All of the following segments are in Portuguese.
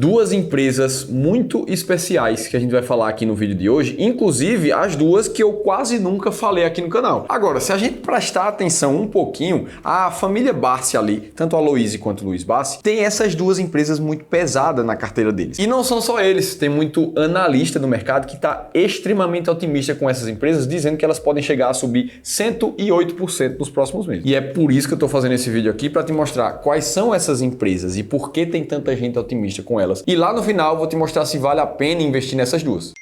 duas empresas muito especiais que a gente vai falar aqui no vídeo de hoje, inclusive as duas que eu quase nunca falei aqui no canal. Agora, se a gente prestar atenção um pouquinho, a família Bassi ali, tanto a Aloysio quanto o Luiz Bassi, tem essas duas empresas muito pesadas na carteira deles. E não são só eles, tem muito analista no mercado que está extremamente otimista com essas empresas, dizendo que elas podem chegar a subir 108% nos próximos meses. E é por isso que eu estou fazendo esse vídeo aqui, para te mostrar quais são essas empresas e por que tem tanta gente otimista com elas. E lá no final eu vou te mostrar se vale a pena investir nessas duas.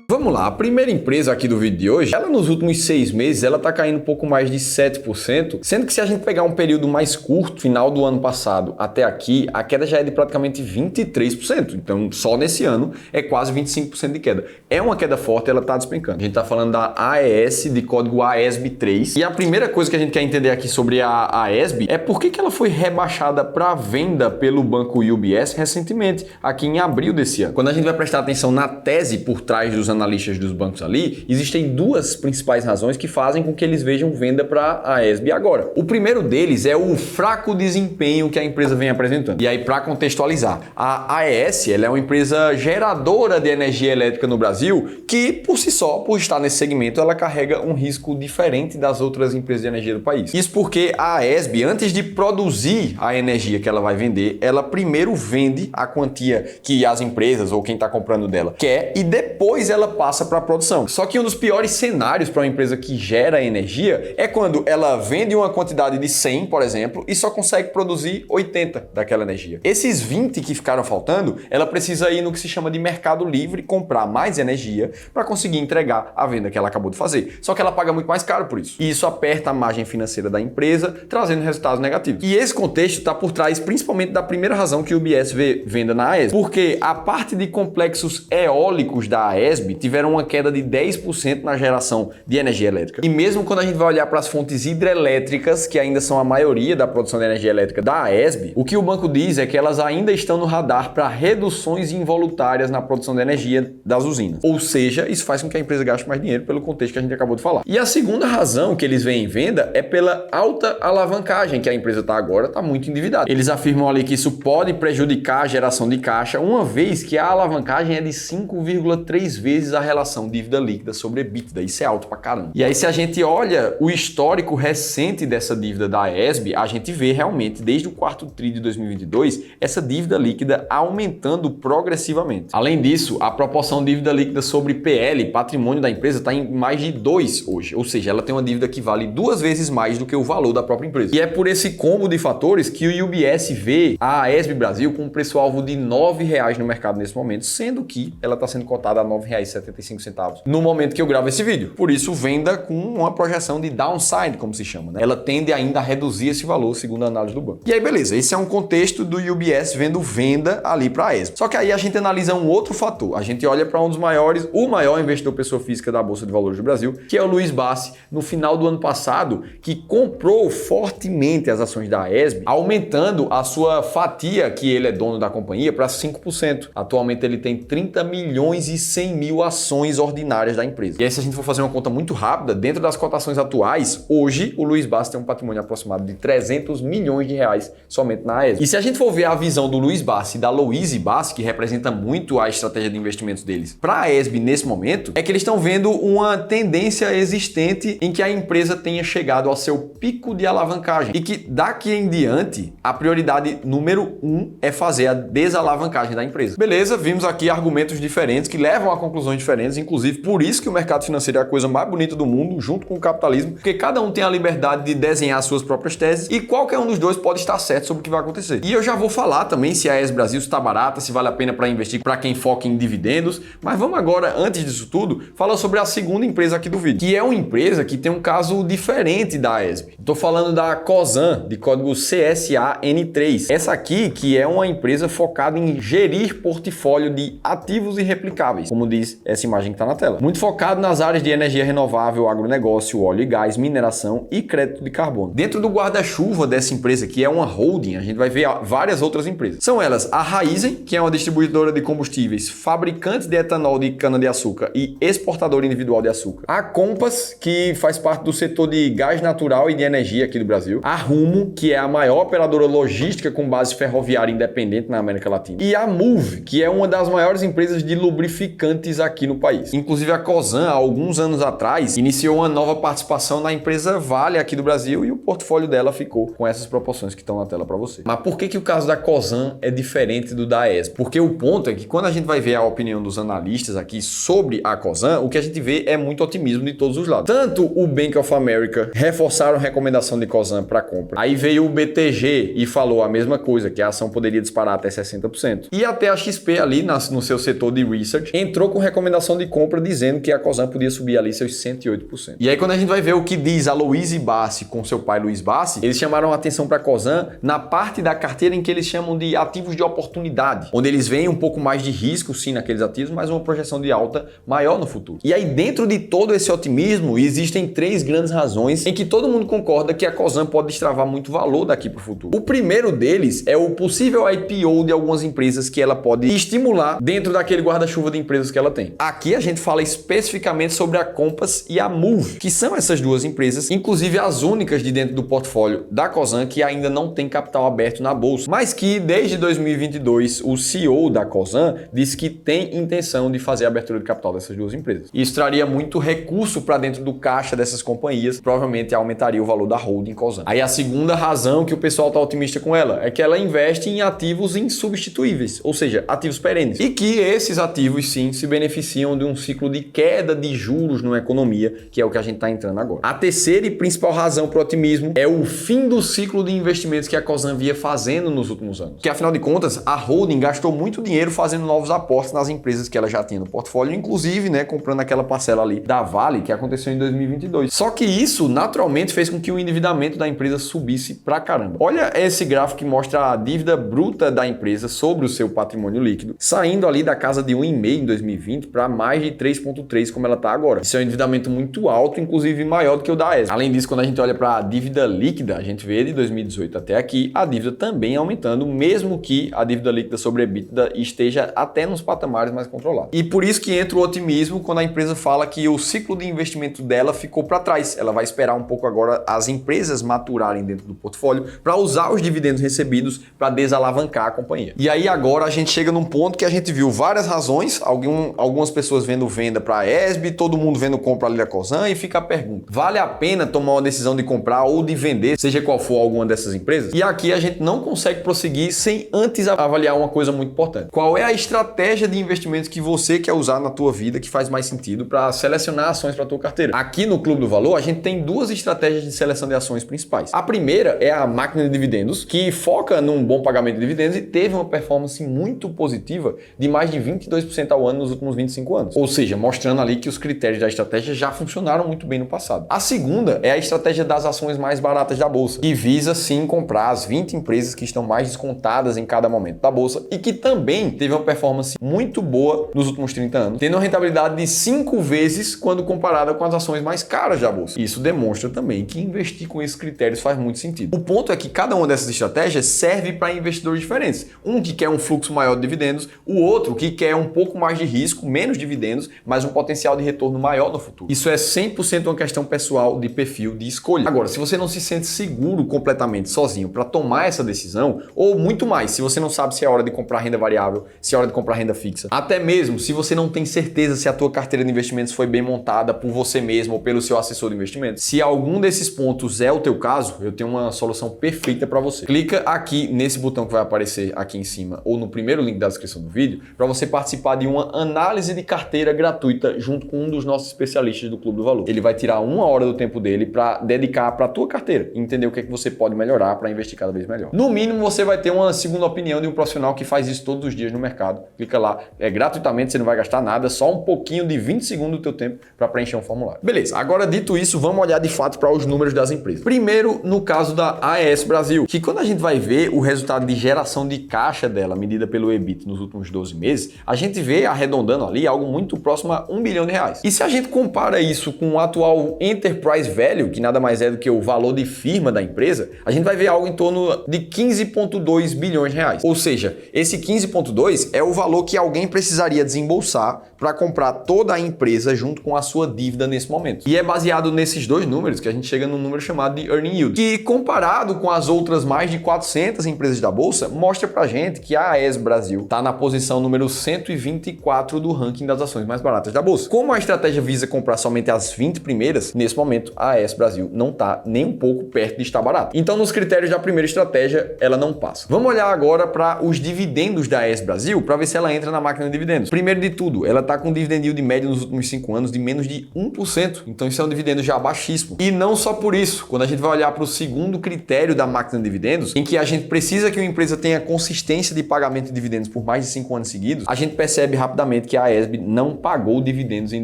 Vamos lá, a primeira empresa aqui do vídeo de hoje, ela nos últimos 6 meses, ela tá caindo um pouco mais de 7%, sendo que se a gente pegar um período mais curto, final do ano passado até aqui, a queda já é de praticamente 23%. Então, só nesse ano é quase 25% de queda. É uma queda forte, ela tá despencando. A gente tá falando da AES, de código AESB3. E a primeira coisa que a gente quer entender aqui sobre a AESB é por que ela foi rebaixada para venda pelo banco UBS recentemente, aqui em abril desse ano. Quando a gente vai prestar atenção na tese por trás dos analistas dos bancos ali, existem duas principais razões que fazem com que eles vejam venda para a AESB agora. O primeiro deles é o fraco desempenho que a empresa vem apresentando. E aí, para contextualizar, a AES ela é uma empresa geradora de energia elétrica no Brasil que, por si só, por estar nesse segmento, ela carrega um risco diferente das outras empresas de energia do país. Isso porque a AESB, antes de produzir a energia que ela vai vender, ela primeiro vende a quantia que as empresas ou quem está comprando dela quer e depois ela passa para a produção. Só que um dos piores cenários para uma empresa que gera energia é quando ela vende uma quantidade de 100, por exemplo, e só consegue produzir 80 daquela energia. Esses 20 que ficaram faltando, ela precisa ir no que se chama de mercado livre, comprar mais energia para conseguir entregar a venda que ela acabou de fazer. Só que ela paga muito mais caro por isso. E isso aperta a margem financeira da empresa, trazendo resultados negativos. E esse contexto está por trás principalmente da primeira razão que o UBS vê venda na AESB. Porque a parte de complexos eólicos da AESB tiveram uma queda de 10% na geração de energia elétrica. E mesmo quando a gente vai olhar para as fontes hidrelétricas, que ainda são a maioria da produção de energia elétrica da AESB, o que o banco diz é que elas ainda estão no radar para reduções involuntárias na produção de energia das usinas. Ou seja, isso faz com que a empresa gaste mais dinheiro pelo contexto que a gente acabou de falar. E a segunda razão que eles veem em venda é pela alta alavancagem que a empresa está agora, está muito endividada. Eles afirmam ali que isso pode prejudicar a geração de caixa, uma vez que a alavancagem é de 5,3 vezes a relação dívida líquida sobre EBITDA. Isso é alto pra caramba. E aí, se a gente olha o histórico recente dessa dívida da AESB, a gente vê realmente, desde o quarto tri de 2022, essa dívida líquida aumentando progressivamente. Além disso, a proporção dívida líquida sobre PL, patrimônio da empresa, está em mais de 2 hoje. Ou seja, ela tem uma dívida que vale 2 vezes mais do que o valor da própria empresa. E é por esse combo de fatores que o UBS vê a AESB Brasil com um preço-alvo de R$ 9,00 no mercado nesse momento, sendo que ela está sendo cotada a R$ 9,75 no momento que eu gravo esse vídeo. Por isso, venda com uma projeção de downside, como se chama, né? Ela tende ainda a reduzir esse valor, segundo a análise do banco. E aí, beleza, esse é um contexto do UBS vendo venda ali para a AESB. Só que aí a gente analisa um outro fator. A gente olha para um dos maiores, o maior investidor pessoa física da Bolsa de Valores do Brasil, que é o Luiz Bassi, no final do ano passado, que comprou fortemente as ações da AESB, aumentando a sua fatia, que ele é dono da companhia, para 5%. Atualmente ele tem 30 milhões e 100 mil ações ordinárias da empresa. E aí, se a gente for fazer uma conta muito rápida, dentro das cotações atuais, hoje o Luiz Bassi tem um patrimônio aproximado de 300 milhões de reais somente na AESB. E se a gente for ver a visão do Luiz Bassi e da Aloysio Bassi, que representa muito a estratégia de investimentos deles para a AESB nesse momento, é que eles estão vendo uma tendência existente em que a empresa tenha chegado ao seu pico de alavancagem e que daqui em diante a prioridade número 1 é fazer a desalavancagem da empresa. Beleza, vimos aqui argumentos diferentes que levam a conclusões diferentes, inclusive por isso que o mercado financeiro é a coisa mais bonita do mundo, junto com o capitalismo, porque cada um tem a liberdade de desenhar suas próprias teses e qualquer um dos dois pode estar certo sobre o que vai acontecer. E eu já vou falar também se a AESB Brasil está barata, se vale a pena para investir para quem foca em dividendos, mas vamos agora, antes disso tudo, falar sobre a segunda empresa aqui do vídeo, que é uma empresa que tem um caso diferente da AESB. Estou falando da Cosan, de código CSAN3. Essa aqui que é uma empresa focada em gerir portfólio de ativos irreplicáveis, como diz essa imagem que está na tela. Muito focado nas áreas de energia renovável, agronegócio, óleo e gás, mineração e crédito de carbono. Dentro do guarda-chuva dessa empresa, que é uma holding, a gente vai ver várias outras empresas. São elas a Raízen, que é uma distribuidora de combustíveis, fabricante de etanol de cana-de-açúcar e exportadora individual de açúcar. A Compass, que faz parte do setor de gás natural e de energia aqui do Brasil. A Rumo, que é a maior operadora logística com base ferroviária independente na América Latina. E a Moove, que é uma das maiores empresas de lubrificantes aqui no país. Inclusive a Cosan, há alguns anos atrás, iniciou uma nova participação na empresa Vale aqui do Brasil e o portfólio dela ficou com essas proporções que estão na tela para você. Mas por que o caso da Cosan é diferente do da AES? Porque o ponto é que quando a gente vai ver a opinião dos analistas aqui sobre a Cosan, o que a gente vê é muito otimismo de todos os lados. Tanto o Bank of America reforçaram a recomendação de Cosan para compra. Aí veio o BTG e falou a mesma coisa, que a ação poderia disparar até 60%. E até a XP ali no seu setor de research entrou com recomendação de compra dizendo que a Cosan podia subir ali seus 108%. E aí quando a gente vai ver o que diz a Louise Bassi com seu pai Luiz Bassi, eles chamaram a atenção para a Cosan na parte da carteira em que eles chamam de ativos de oportunidade, onde eles veem um pouco mais de risco sim naqueles ativos, mas uma projeção de alta maior no futuro. E aí dentro de todo esse otimismo existem três grandes razões em que todo mundo concorda que a Cosan pode destravar muito valor daqui para o futuro. O primeiro deles é o possível IPO de algumas empresas que ela pode estimular dentro daquele guarda-chuva de empresas que ela tem. Aqui a gente fala especificamente sobre a Compass e a Moove, que são essas duas empresas, inclusive as únicas de dentro do portfólio da Cosan que ainda não tem capital aberto na bolsa, mas que desde 2022 o CEO da Cosan disse que tem intenção de fazer a abertura de capital dessas duas empresas. Isso traria muito recurso para dentro do caixa dessas companhias, provavelmente aumentaria o valor da holding Cosan. Aí a segunda razão que o pessoal está otimista com ela é que ela investe em ativos insubstituíveis, ou seja, ativos perenes, e que esses ativos sim se beneficiam de um ciclo de queda de juros na economia, que é o que a gente está entrando agora. A terceira e principal razão para o otimismo é o fim do ciclo de investimentos que a Cosan via fazendo nos últimos anos. Que afinal de contas, a holding gastou muito dinheiro fazendo novos aportes nas empresas que ela já tinha no portfólio, inclusive, comprando aquela parcela ali da Vale que aconteceu em 2022. Só que isso naturalmente fez com que o endividamento da empresa subisse pra caramba. Olha esse gráfico que mostra a dívida bruta da empresa sobre o seu patrimônio líquido, saindo ali da casa de 1,5 em 2020 para mais de 3,3 como ela está agora. Isso é um endividamento muito alto, inclusive maior do que o da AES. Além disso, quando a gente olha para a dívida líquida, a gente vê de 2018 até aqui a dívida também aumentando, mesmo que a dívida líquida sobre EBITDA esteja até nos patamares mais controlados. E por isso que entra o otimismo quando a empresa fala que o ciclo de investimento dela ficou para trás. Ela vai esperar um pouco agora as empresas maturarem dentro do portfólio para usar os dividendos recebidos para desalavancar a companhia. E aí agora a gente chega num ponto que a gente viu várias razões, algumas pessoas vendo venda para a ESB, todo mundo vendo compra ali da Cosan, e fica a pergunta: vale a pena tomar uma decisão de comprar ou de vender, seja qual for alguma dessas empresas? E aqui a gente não consegue prosseguir sem antes avaliar uma coisa muito importante. Qual é a estratégia de investimentos que você quer usar na tua vida que faz mais sentido para selecionar ações para a tua carteira? Aqui no Clube do Valor a gente tem duas estratégias de seleção de ações principais. A primeira é a máquina de dividendos, que foca num bom pagamento de dividendos e teve uma performance muito positiva de mais de 22% ao ano nos últimos 25 anos. Ou seja, mostrando ali que os critérios da estratégia já funcionaram muito bem no passado. A segunda é a estratégia das ações mais baratas da bolsa, que visa sim comprar as 20 empresas que estão mais descontadas em cada momento da bolsa e que também teve uma performance muito boa nos últimos 30 anos, tendo uma rentabilidade de 5 vezes quando comparada com as ações mais caras da bolsa. Isso demonstra também que investir com esses critérios faz muito sentido. O ponto é que cada uma dessas estratégias serve para investidores diferentes. Um que quer um fluxo maior de dividendos, o outro que quer um pouco mais de risco, menos dividendos, mas um potencial de retorno maior no futuro. Isso é 100% uma questão pessoal de perfil de escolha. Agora, se você não se sente seguro completamente sozinho para tomar essa decisão, ou muito mais, se você não sabe se é hora de comprar renda variável, se é hora de comprar renda fixa, até mesmo se você não tem certeza se a tua carteira de investimentos foi bem montada por você mesmo ou pelo seu assessor de investimentos, se algum desses pontos é o teu caso, eu tenho uma solução perfeita para você. Clica aqui nesse botão que vai aparecer aqui em cima ou no primeiro link da descrição do vídeo para você participar de uma análise de carteira gratuita junto com um dos nossos especialistas do Clube do Valor. Ele vai tirar 1 hora do tempo dele para dedicar para a tua carteira e entender o que é que você pode melhorar para investir cada vez melhor. No mínimo, você vai ter uma segunda opinião de um profissional que faz isso todos os dias no mercado. Clica lá, é gratuitamente, você não vai gastar nada, só um pouquinho de 20 segundos do teu tempo para preencher um formulário. Beleza, agora dito isso, vamos olhar de fato para os números das empresas. Primeiro, no caso da AES Brasil, que quando a gente vai ver o resultado de geração de caixa dela, medida pelo EBIT nos últimos 12 meses, a gente vê arredondando ali aí algo muito próximo a R$1 bilhão. E se a gente compara isso com o atual Enterprise Value, que nada mais é do que o valor de firma da empresa, a gente vai ver algo em torno de 15,2 bilhões de reais. Ou seja, esse 15,2 é o valor que alguém precisaria desembolsar para comprar toda a empresa junto com a sua dívida nesse momento. E é baseado nesses dois números que a gente chega num número chamado de Earning Yield, que comparado com as outras mais de 400 empresas da Bolsa, mostra pra gente que a AES Brasil está na posição número 124 do ranking das ações mais baratas da Bolsa. Como a estratégia visa comprar somente as 20 primeiras, nesse momento a AES Brasil não está nem um pouco perto de estar barata. Então, nos critérios da primeira estratégia, ela não passa. Vamos olhar agora para os dividendos da AES Brasil para ver se ela entra na máquina de dividendos. Primeiro de tudo, ela está com um dividend yield médio nos últimos 5 anos de menos de 1%. Então, isso é um dividendo já baixíssimo. E não só por isso, quando a gente vai olhar para o segundo critério da máquina de dividendos, em que a gente precisa que uma empresa tenha consistência de pagamento de dividendos por mais de 5 anos seguidos, a gente percebe rapidamente que a AESB não pagou dividendos em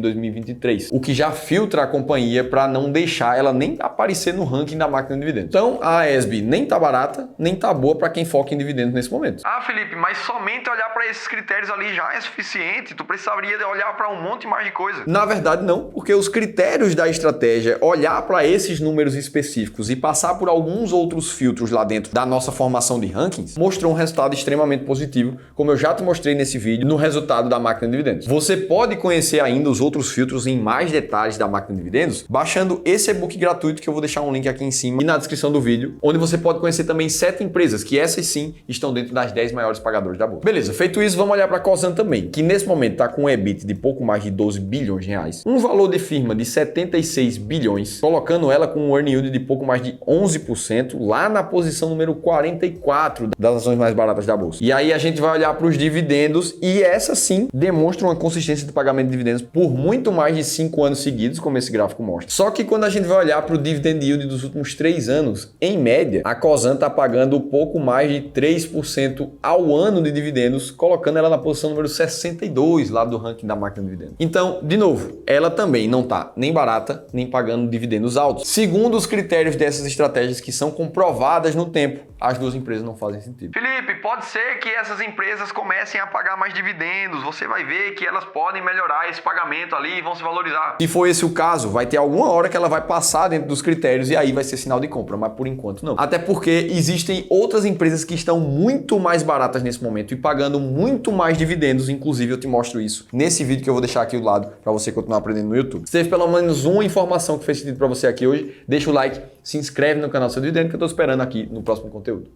2023, o que já filtra a companhia para não deixar ela nem aparecer no ranking da máquina de dividendos. Então, a AESB nem tá barata, nem tá boa para quem foca em dividendos nesse momento. Ah, Felipe, mas somente olhar para esses critérios ali já é suficiente? Tu precisaria de olhar para um monte mais de coisa? Na verdade, não, porque os critérios da estratégia, olhar para esses números específicos e passar por alguns outros filtros lá dentro da nossa formação de rankings, mostrou um resultado extremamente positivo, como eu já te mostrei nesse vídeo, no resultado da máquina de dividendos. Você pode conhecer ainda os outros filtros em mais detalhes da máquina de dividendos, baixando esse e-book gratuito que eu vou deixar um link aqui em cima e na descrição do vídeo, onde você pode conhecer também 7 empresas, que essas sim estão dentro das 10 maiores pagadoras da bolsa. Beleza, feito isso, vamos olhar para a Cosan também, que nesse momento está com um EBIT de pouco mais de 12 bilhões de reais, um valor de firma de 76 bilhões, colocando ela com um earning yield de pouco mais de 11%, lá na posição número 44 das ações mais baratas da bolsa. E aí a gente vai olhar para os dividendos e essa sim demonstra uma consistência de pagamento de dividendos por muito mais de 5 anos seguidos, como esse gráfico mostra. Só que quando a gente vai olhar para o dividend yield dos últimos 3 anos, em média, a Cosan está pagando pouco mais de 3% ao ano de dividendos, colocando ela na posição número 62 lá do ranking da máquina de dividendos. Então, de novo, ela também não está nem barata, nem pagando dividendos altos. Segundo os critérios dessas estratégias que são comprovadas no tempo, as duas empresas não fazem sentido. Felipe, pode ser que essas empresas comecem a pagar mais dividendos, você vai ver que elas podem melhorar esse pagamento ali e vão se valorizar. Se for esse o caso, vai ter alguma hora que ela vai passar dentro dos critérios e aí vai ser sinal de compra, mas por enquanto não. Até porque existem outras empresas que estão muito mais baratas nesse momento e pagando muito mais dividendos, inclusive eu te mostro isso nesse vídeo que eu vou deixar aqui do lado para você continuar aprendendo no YouTube. Se teve pelo menos uma informação que fez sentido para você aqui hoje, deixa o like, se inscreve no canal Seu Dividendo que eu estou esperando aqui no próximo conteúdo.